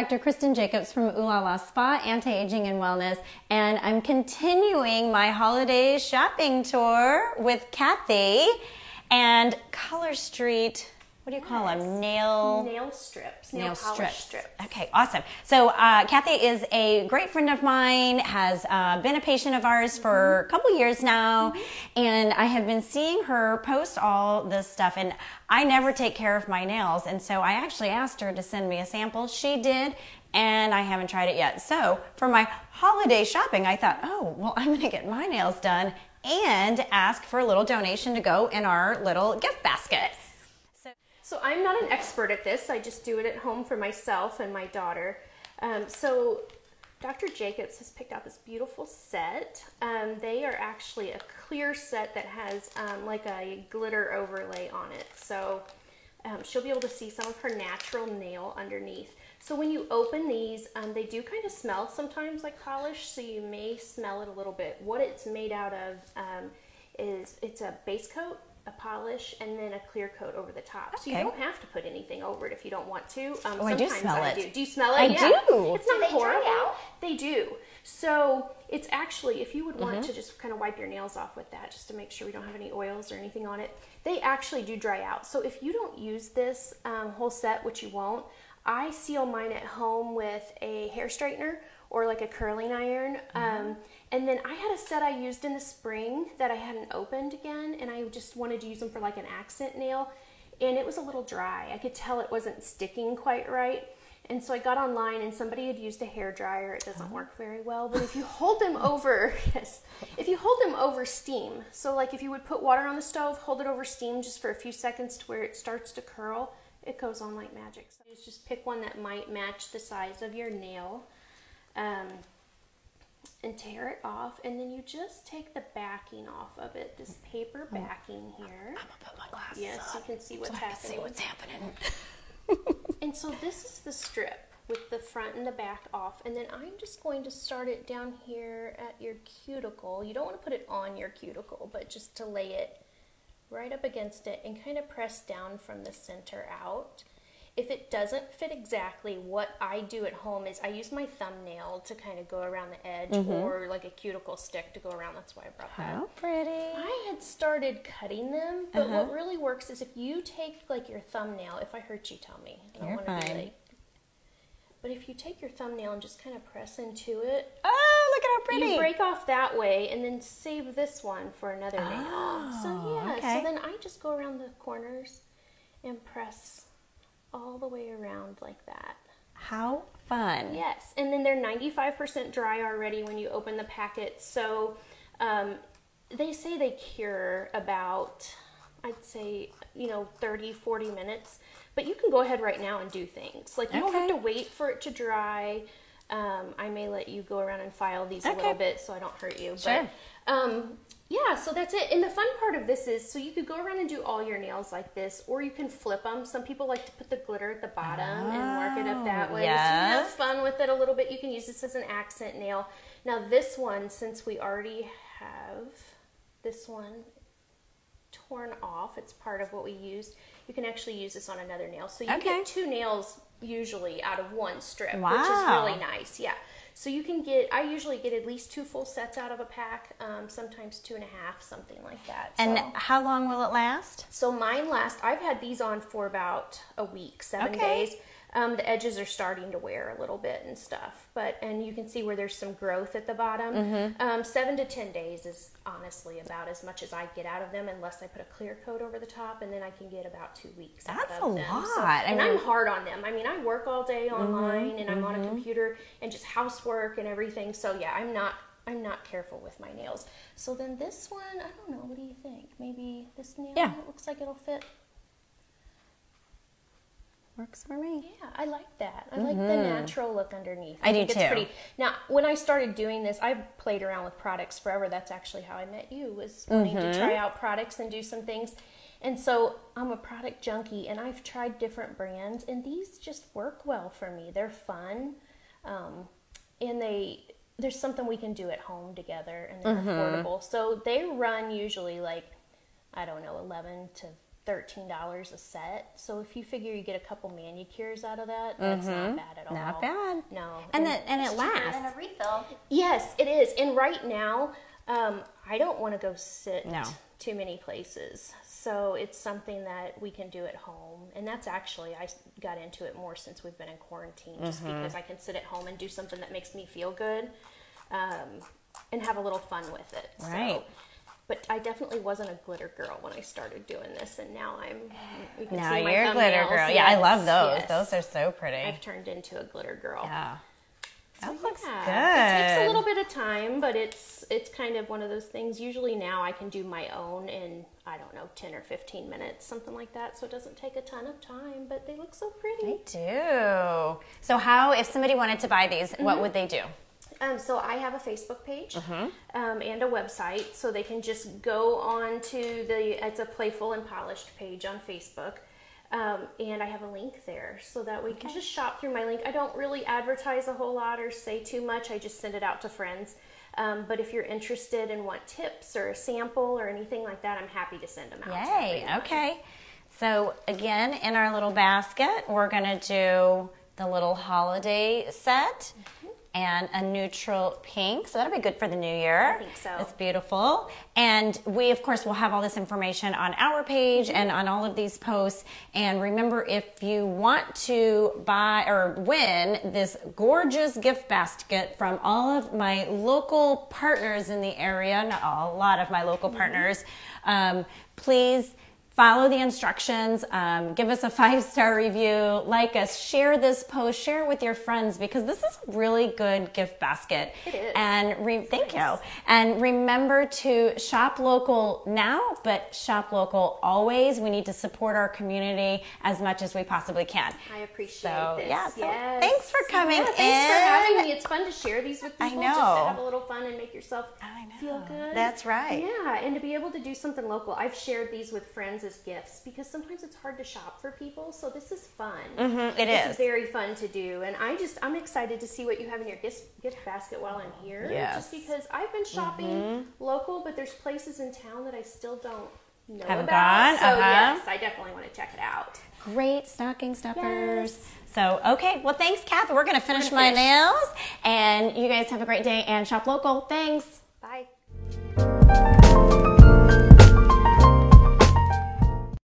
Dr. Kristen Jacobs from Ooh La La Spa, Anti-Aging and Wellness, and I'm continuing my holiday shopping tour with Cathi and Color Street. What do you call them? Nail strips. Nail polish strips. Okay, awesome. So Cathi is a great friend of mine, has been a patient of ours for a couple years now, and I have been seeing her post all this stuff, and I never take care of my nails, and so I actually asked her to send me a sample. She did, and I haven't tried it yet. So for my holiday shopping, I thought, oh, well, I'm going to get my nails done and ask for a little donation to go in our little gift basket. So I'm not an expert at this. I just do it at home for myself and my daughter. So Dr. Jacobs has picked out this beautiful set. They are actually a clear set that has like a glitter overlay on it. So she'll be able to see some of her natural nail underneath. So when you open these, they do kind of smell sometimes like polish, so you may smell it a little bit. What it's made out of is it's a base coat, a polish, and then a clear coat over the top. So you don't have to put anything over it if you don't want to. Oh, I do smell it. Do you smell it? I do. It's not horrible. They do. So it's actually, if you would want to just kind of wipe your nails off with that, just to make sure we don't have any oils or anything on it, they actually do dry out. So if you don't use this whole set, which you won't, I seal mine at home with a hair straightener or like a curling iron. And then I had a set I used in the spring that I hadn't opened again, and I just wanted to use them for like an accent nail, and it was a little dry. I could tell it wasn't sticking quite right. And so I got online, and somebody had used a hair dryer. It doesn't work very well, but if you hold them over, if you hold them over steam, so like if you would put water on the stove, hold it over steam just for a few seconds to where it starts to curl, it goes on like magic. So you just pick one that might match the size of your nail. And tear it off, and then you just take the backing off of it, this paper backing here. I'm gonna put my glasses on. Yes, you can see what's happening. See what's happening. And so this is the strip with the front and the back off, and then I'm just going to start it down here at your cuticle. You don't want to put it on your cuticle, but just to lay it right up against it and kind of press down from the center out. If it doesn't fit exactly, what I do at home is I use my thumbnail to kind of go around the edge, or like a cuticle stick to go around. That's why I brought that. How pretty. I had started cutting them, but what really works is if you take like your thumbnail, if I hurt you, tell me. I don't want to be like, but if you take your thumbnail and just kind of press into it. Oh, look at how pretty. You break off that way and then save this one for another nail. So yeah, so then I just go around the corners and press all the way around like that. How fun. Yes, and then they're 95% dry already when you open the packet. So they say they cure about, I'd say, 30, 40 minutes. But you can go ahead right now and do things. Like you don't have to wait for it to dry. I may let you go around and file these a little bit so I don't hurt you. Sure. But, yeah, so that's it. And the fun part of this is, so you could go around and do all your nails like this, or you can flip them. Some people like to put the glitter at the bottom and work it up that way. Yes. So you have fun with it a little bit. You can use this as an accent nail. Now this one, since we already have this one torn off, it's part of what we used, you can actually use this on another nail. So you get 2 nails usually out of 1 strip, which is really nice. Yeah. So you can get, I usually get at least 2 full sets out of a pack, sometimes 2.5, something like that. And how long will it last? So mine I've had these on for about a week, 7 days. The edges are starting to wear a little bit and stuff, and you can see where there's some growth at the bottom. 7 to 10 days is honestly about as much as I get out of them, unless I put a clear coat over the top, and then I can get about 2 weeks out of them. That's a lot. So, and I'm hard on them. I mean, I work all day online, and I'm on a computer, and just housework and everything. So yeah, I'm not careful with my nails. So then this one, I don't know. What do you think? Maybe this nail? Yeah. It looks like it'll fit. Works for me. Yeah, I like that. I like the natural look underneath. I do think too. It's pretty. Now, when I started doing this, I've played around with products forever. That's actually how I met you, was wanting to try out products and do some things. And so I'm a product junkie, and I've tried different brands, and these just work well for me. They're fun, and there's something we can do at home together, and they're affordable. So they run usually like, I don't know, $11 to $13 a set. So if you figure you get a couple manicures out of that, that's not bad at all. Not bad. No. And it lasts. And a refill. Yes, it is. And right now, I don't want to go sit too many places. So it's something that we can do at home. And that's actually, I got into it more since we've been in quarantine, just because I can sit at home and do something that makes me feel good, and have a little fun with it. Right. So, but I definitely wasn't a glitter girl when I started doing this, and now you can Now see my you're a glitter thumbnails. girl. Yes, Yeah, I love those. yes. Those are so pretty. I've turned into a glitter girl. Yeah. That looks good. It takes a little bit of time, but it's kind of one of those things. Usually now I can do my own in, I don't know, 10 or 15 minutes, something like that. So it doesn't take a ton of time, but they look so pretty. They do. So if somebody wanted to buy these, what would they do? So I have a Facebook page and a website, so they can just go on to it's a Playful and Polished page on Facebook. And I have a link there, so that we can just shop through my link. I don't really advertise a whole lot or say too much. I just send it out to friends. But if you're interested and want tips or a sample or anything like that, I'm happy to send them out. Yay, okay. So again, in our little basket, we're going to do the little holiday set and a neutral pink. So that'll be good for the new year. I think so. It's beautiful. And we, of course, will have all this information on our page and on all of these posts. And remember, if you want to buy or win this gorgeous gift basket from all of my local partners in the area, not all, a lot of my local partners, please follow the instructions, give us a 5-star review, like us, share this post, share it with your friends, because this is a really good gift basket. It is. And thank you. And remember to shop local now, but shop local always. We need to support our community as much as we possibly can. I appreciate this. Yes. Yes. Thanks for coming in. Thanks for having me. It's fun to share these with people. I know. Just to have a little fun and make yourself feel good. That's right. Yeah, and to be able to do something local. I've shared these with friends as gifts because sometimes it's hard to shop for people, so this is fun. It's very fun to do, and I'm excited to see what you have in your gift basket while I'm here. Yes. Just because I've been shopping local, but there's places in town that I still don't know Haven't about. gone? So yes, I definitely want to check it out. Great stocking stuffers. Yes. So, okay. Well, thanks, Kath. We're going to finish my nails, and you guys have a great day and shop local. Thanks.